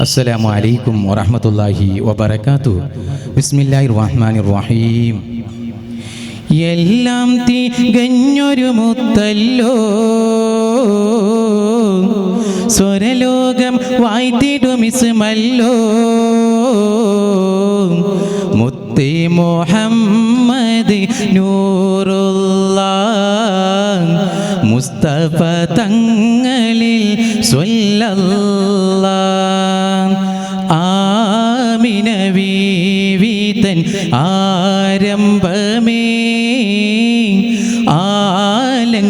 അസ്സലാമു അലൈക്കും വറഹ്മത്തുള്ളാഹി വബറകാതുഹു. ബിസ്മില്ലാഹിർ റഹ്മാനിർ റഹീം. എല്ലാം തികഞ്ഞൊരു മുത്തല്ലോ, സ്വരലോകം വായ്ത്തിടുമിസ്മല്ലോ, മുത്തേ മുഹമ്മദ് നൂറുല്ലാഹ് മുസ്തഫ തങ്ങളിൽ സ്വല്ലല്ലാഹ്. ആമിന ബീവി തൻ ആരംഭമേ, ആലങ്ങൾക്കാകെയും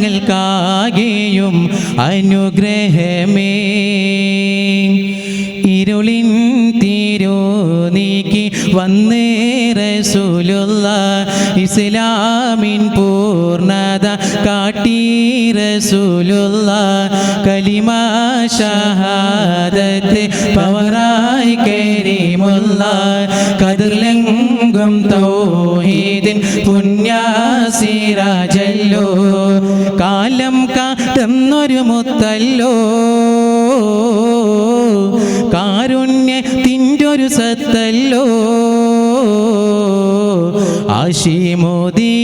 അനുഗ്രഹമേ, ഇരുളിൻ തീരോ നീക്കി വന്നേ റസൂലുള്ളാഹ്, ഇസ്ലാമിൻ പൂർണ്ണത കാട്ടി റസൂലുള്ളാഹ്, കലിമാ ഷഹാദത്ത് പവറായി കരീമുള്ളാഹ്, കതിർലെങ്കും തൗഹീദിൻ പുണ്യസിരാജല്ലോ, കാലം കാട്ടുന്നൊരു മുത്തല്ലോ, കാരുണ്യത്തിൻ്റൊരു സത്തല്ലോ, ആശിമോദി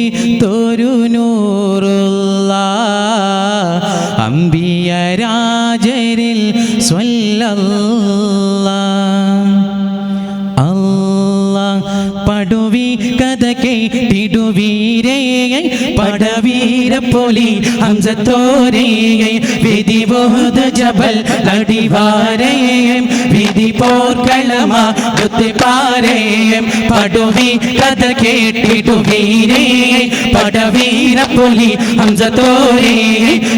തോരു നൂറുല്ലാഹ്, അംബിയ രാജരിൽ സ്വല്ലല്ലാഹ്. അല്ലാഹ് പടുവി കഥ കേട്ടിടുവീരേ, പടവീരപ്പൊലി ഹംസത്തോരേ, വിധി ബോധ ജബൽ അടിവാരേ, വിധി പോർക്കളമാ പാരേ, പടുവി കഥ കേട്ടിടുവീരേ, പടവീരപ്പൊലി ഹംസത്തോരേ,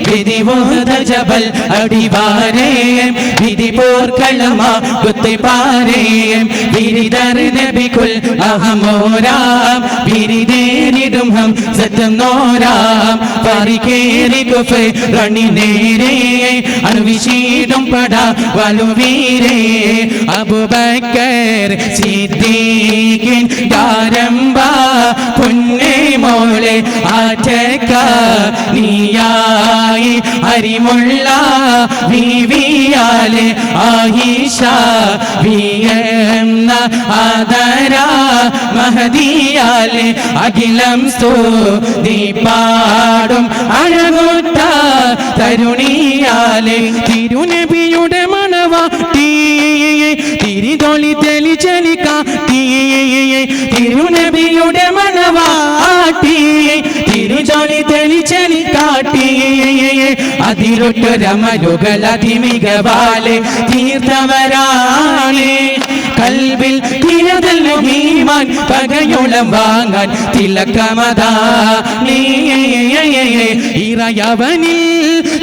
വിധി ബോധ ജബൽ അടിവാരേ, വിധി പോർക്കളമാ പാരേ, വിരിദർ നബികുൽ അഹമോരാം, വിരിദേരിടും ഹം സത്തന്നോരാം, പരിക്കേറി കുഫേ റണിനേരേ, അനുവിശീടും പട വലുവീരേ, അബൂബക്കർ സിദ്ദീഖിൻ ദാരംബ പൊന്നേ മോളെ ആറ്റക്ക നീയായി അരിമുള്ള ബീവിയാലെ ആയിഷ വിയെന്ന ആദര മഹദിയാലെ അഖിലം സ്തുതി പാടും അഴകുറ്റ തരുണിയാലെ, തിരുനബിയുടെ മണവാട്ടി തിരിതൊളി തെളിച്ചെളി കാട്ടി, തിരുനബിയുടെ മണവാട്ടി തിരുജോളി തെളിച്ചെളി കാട്ടി, അതിരൊട്ടൊരമലുകൾ അതിമികവാലെ തീർത്തവരാളെ, കൽബിൽ തിരതല്ലും ഈമാൻ പകയോളം വാങ്ങാൻ തിലക്കമതാ നീ, ഇറയവനിൽ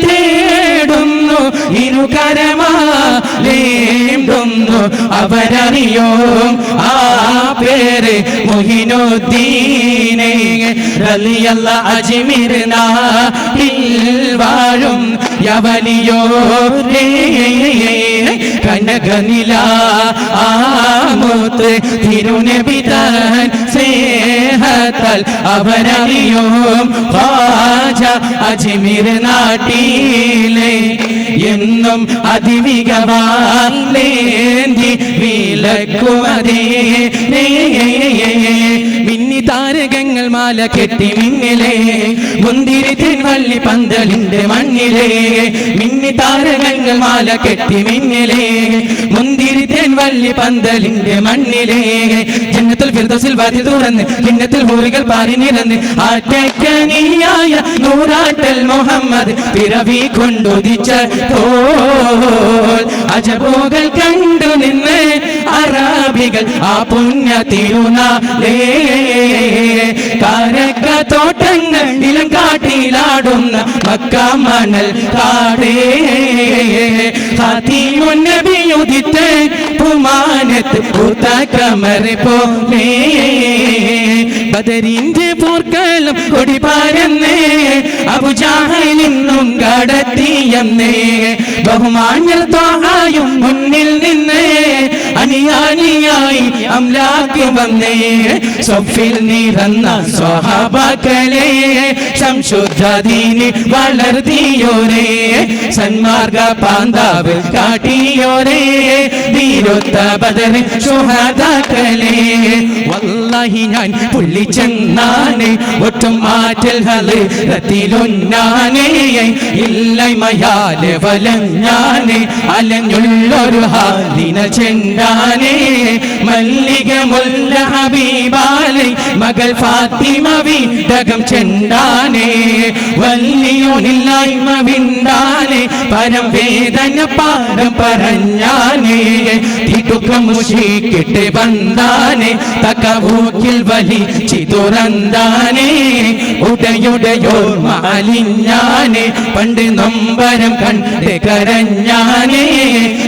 തേടുന്നു ഇരുകരമാലേന്തുന്നു അവരറിയോ ആ പേര് മുഹിനുദ്ദീനെ റളിയല്ല അജ്മീർനാ വാഴും യവനിയോ കനകനില ആമുത്ത് തിരുനബി തൻ സ്നേഹത്താൽ അവരറിയും ഖാജ അജ്മീർ നാട്ടിലെ എന്നും അതിമികവാലേന്തി വിലക്കുമതേ, മിന്നി താരകങ്ങൾ മാല കെട്ടി മിന്നിലേ, മുന്തിരി തെൻവള്ളി പന്തലിന്റെ മണ്ണിലേ, മിന്നി താരകങ്ങൾ മാല കെട്ടി മിന്നിലേ, മുന്തിരി തെൻവള്ളി പന്തലിന്റെ മണ്ണിലേ, ജന്നത്തുൽ ഫിർദൗസിൽ വാതിൽ തുറന്ന് കിണ്ണത്തിൽ ഹൂറികൾ പാറി നിറന്ന് ആറ്റക്കനിയായ നൂറാട്ടൽ മുഹമ്മദ് പിറവി കൊണ്ടുദിച്ച തോൽ, അജബോകൾ കണ്ടു നിന്ന് അറാബികൾ ആ പുണ്യ തിരുനാളേ, കാരക്ക തോട്ടങ്ങൾ നിലം കാട്ടിലാടുന്ന മക്ക മണൽ കാടേ, ഖാതിമുൻ നബി ഉദിത്ത് പുമാനത്ത് പൂത്ത കമർ പോലെ, ബദരിന്റെ പോർക്കളം കൊടി പാരന്നേ, അബുജഹലിന്നും കടത്തിയെന്നേ, ബഹുമാന്യർ ത്വാഹയും മുന്നിൽ നിന്ന് അണിയാണിയായി അംലാക്ക് വന്നേ സൊഫിൽ നിറന്ന സ്വഹാബാക്കളെ സംശുദ്ധദീനി വളർത്തിയോരേ സന്മാർഗ പാന്താവ് കാട്ടിയോരേ ധീരൊത്ത ബദർ ശുഹദാക്കളെ വല്ലാഹി ഞാൻ പുള്ളിച്ചെന്നാണ് ഒട്ടും മാറ്റൽ ഹലത്തിലൊന്നാനേ ഇല്ലമയാലെ വലഞ്ഞാനേ അലഞ്ഞുള്ളൊരു ഹാലിന ചെണ്ടാനേ മല്ലിക മുല്ല ഹബീബാലേ മകൾ ഫാത്തിമ വീടകം ചെണ്ടാനേ വല്ലിയോനില്ലായ്മ വിണ്ടാനേ പരം വേദന പാരം പറഞ്ഞാനേ തിടുക്കം മുഷിക്കിട്ട് വന്നാനേ തക്കവൂക്കിൽ വലിച്ചു തുറന്നാനേ ഉടയുടയോ മാലിഞ്ഞാനേ പണ്ട് നൊമ്പരം കണ്ട് കരഞ്ഞാനേ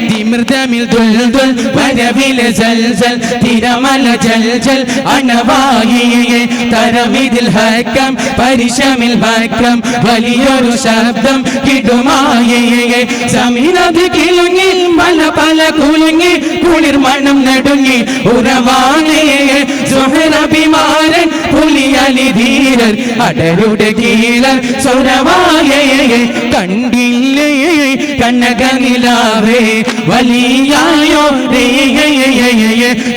തിമൃതമിൽ ദുൽദുൽ വരവിലെ ജൽജൽ തിരമല ജൽജൽ അണവായിയെ തരമിതിൽ ഹക്കം പരിശമിൽ ഹക്കം വലിയൊരു ശബ്ദം കിടുമായേ സമീനത് കിലുങ്ങി പല പല കുലുങ്ങി കുളിർ മണം നടുങ്ങി ഉറവാണേ സുഹറബിമാരൻ പുലിയലി ധീരൻ അടരുടെ കീഴൻ സുരവായേ കണ്ടില്ലേ കണ്ണകനിലാവേ വലിയായോ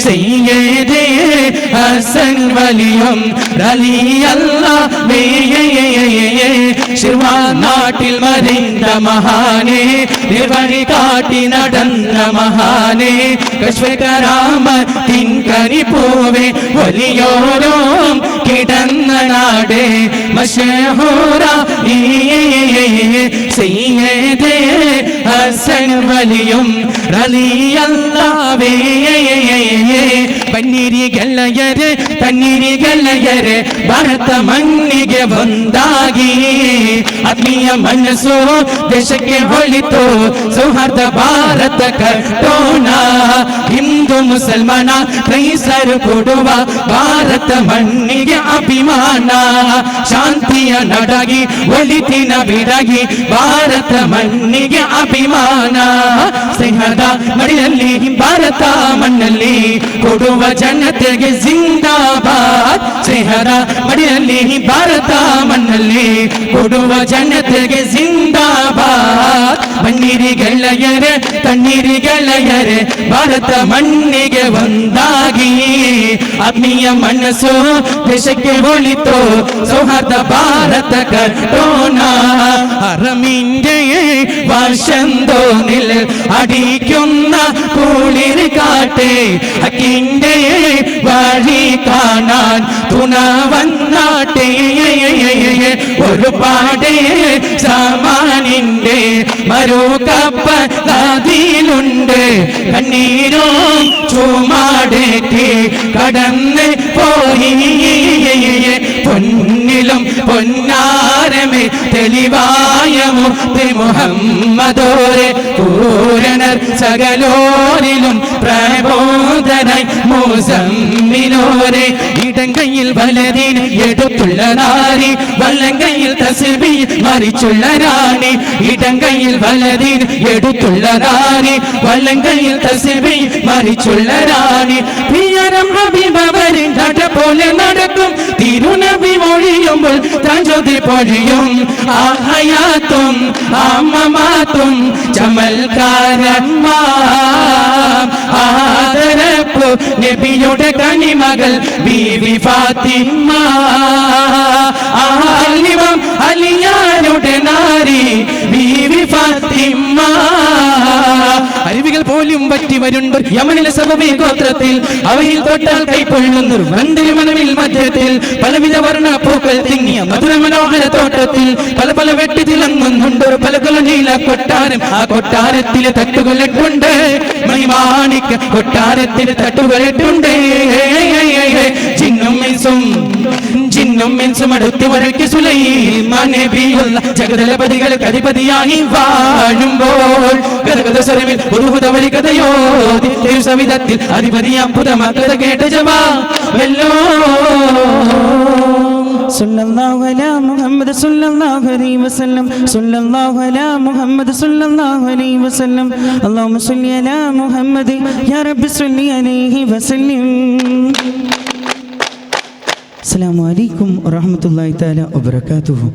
സയ്യിദേ ഹസൻ വലിയും റളിയല്ലാഹു ശിർവാ നാട്ടിൽ മരിണ്ട മഹാനേ നിർവഴി കാട്ടി നടന്ന മഹാനേ കശ്വകരാമത്തിൻ കനിപ്പൂവേ വലിയോരോം കിടന്ന നാടേ മശഹൂറ സയ്യിദേ ഹസൻ വലിയും റളിയല്ലാഹു പന്നിരികളയരെ തന്നിരികളയരെ ಭಾರತ ಮಣ್ಣಿಗೆ ಬಂದಾಗಿ ಆತ್ಮೀಯ ಮನಸ್ಸು ದೇಶಕ್ಕೆ ಹೊಳಿತು ಸೌಹಾರ್ದ ಭಾರತ ಕಟ್ಟೋಣ ಹಿಂದೂ ಮುಸಲ್ಮಾನ ಕ್ರೈಸ್ತರು ಕೊಡುವ ಭಾರತ ಮಣ್ಣಿಗೆ ಅಭಿಮಾನ ಶಾಂತಿಯ ನಡಾಗಿ ಒಳಿತಿನ ಬಿಡಾಗಿ ಭಾರತ ಮಣ್ಣಿಗೆ ಅಭಿಮಾನ ಸ್ನೇಹದ ಮಡಿಯಲ್ಲಿ ಭಾರತ ಮಣ್ಣಲ್ಲಿ ಕೊಡುವ ಜನತೆಗೆ ಜಿಂದಾಬಾದ್ ಸ್ನೇಹದ ಮಡಿಯಲ್ಲಿ ಭಾರತ ಮಣ್ಣಲ್ಲಿ ಕೊಡುವ ಜನತೆಗೆ ಜಿಂದಾಬಾದ್ ಬನ್ನಿರಿ ಗೆಳೆಯರೆ ತಣ್ಣೀರಿ ಗೆಳೆಯರೆ ಭಾರತ ಮಣ್ಣಿಗೆ ಒಂದಾಗಿ ಆತ್ಮೀಯ ಮನಸ್ಸು ದೇಶಕ್ಕೆ ಒಳಿತು ಸೌಹಾರ್ದ ಭಾರತ കട്ടോണ ഹറമിന്റെ വശന്തോനിൽ അടിക്കുന്ന കുളിർ കാട്ടെ അക്കിന്റെ വഴി കാണാൻ തുണ വന്നാട്ടെ ഒരുപാട് സമാനിന്റെ മറുകപ്പ നദിയിലുണ്ട് കണ്ണീരും ചുമാടേറ്റി കടന്ന് പോയി പൊന്നിലും പൊന്നാരമേ തെളിവായ മുത്ത് മുഹമ്മദോരെ പൂരണർ സകലോരിലും പ്രബോധനായി മുസമ്മിനോരെ ഇടങ്കയിൽ വലതിന് എടുത്തുള്ള നാരി വല്ലങ്കയിൽ തസ്ബീ മറിച്ചുള്ള റാണി ഇടങ്കയിൽ വലതിന് എടുത്തുള്ള നാരി വല്ലങ്കയിൽ തസ്ബീ മറിച്ചുള്ള റാണി പ്രിയരം ഹബീബവരിൻ നട പോലെ നടക്കും തിരുനബി മൊഴിയുമ്പോൾ തഞ്ചോതി പൊഴിയും ആഹയാത്തും ആമമാത്തും ചമൽക്കാരന്മാർ ആദരപ്പു നബിയുടെ കനിമകൾ ബീവി ഫാത്തിമ ആലിമം അലിയാരുടെ നാരി ബീവി ഫാത്തിമ അരുവികൾ പോലും പറ്റി വരുണ്ട് യമനിലെ സബബി ഗോത്രത്തിൽ അവയിൽ തൊട്ടാൽ കൈപ്പൊള്ളുന്നു മന്ദിര മനവിൽ മധ്യത്തിൽ പലവിധ വർണ്ണ പൂക്കൾ തിങ്ങിയ മധുര മനോഹര തോട്ടത്തിൽ പല പല വെട്ടി തിളങ്ങുന്നുണ്ട് പല കുല നീല കൊട്ടാരം ആ കൊട്ടാരത്തിലെ തട്ടുകളിട്ടുണ്ട് മണിമാണിക്ക കൊട്ടാരത്തിലെ തട്ടുകളിട്ടുണ്ട് ജിന്നും മിൻസും അടുത്ത് വരയ്ക്ക് സുലൈമാൻ നബിയുള്ള ജഗദലപതികൾക്ക് അധിപതിയായി വാഴുമ്പോൾ ഗദഗദസ്വരമിൽ പുതുപുതവരി കഥയോതി തിരുസവിധത്തിൽ അധിപതിയാം പുതമക്കള കേട്ട ജവാ വെല്ലോ സല്ലല്ലാഹു അലാ മുഹമ്മദ് സല്ലല്ലാഹു അലൈഹി വസല്ലം സല്ലല്ലാഹു അലാ മുഹമ്മദ് സല്ലല്ലാഹു അലൈഹി വസല്ലം അല്ലാഹുമ്മ സ്വല്ലി അലാ മുഹമ്മദ് യാ റബ്ബി സ്വല്ലി അലൈഹി വസല്ലം. അസ്സലാമു അലൈക്കും വറഹ്മത്തുള്ളാഹി തആല വബറകാതുഹു.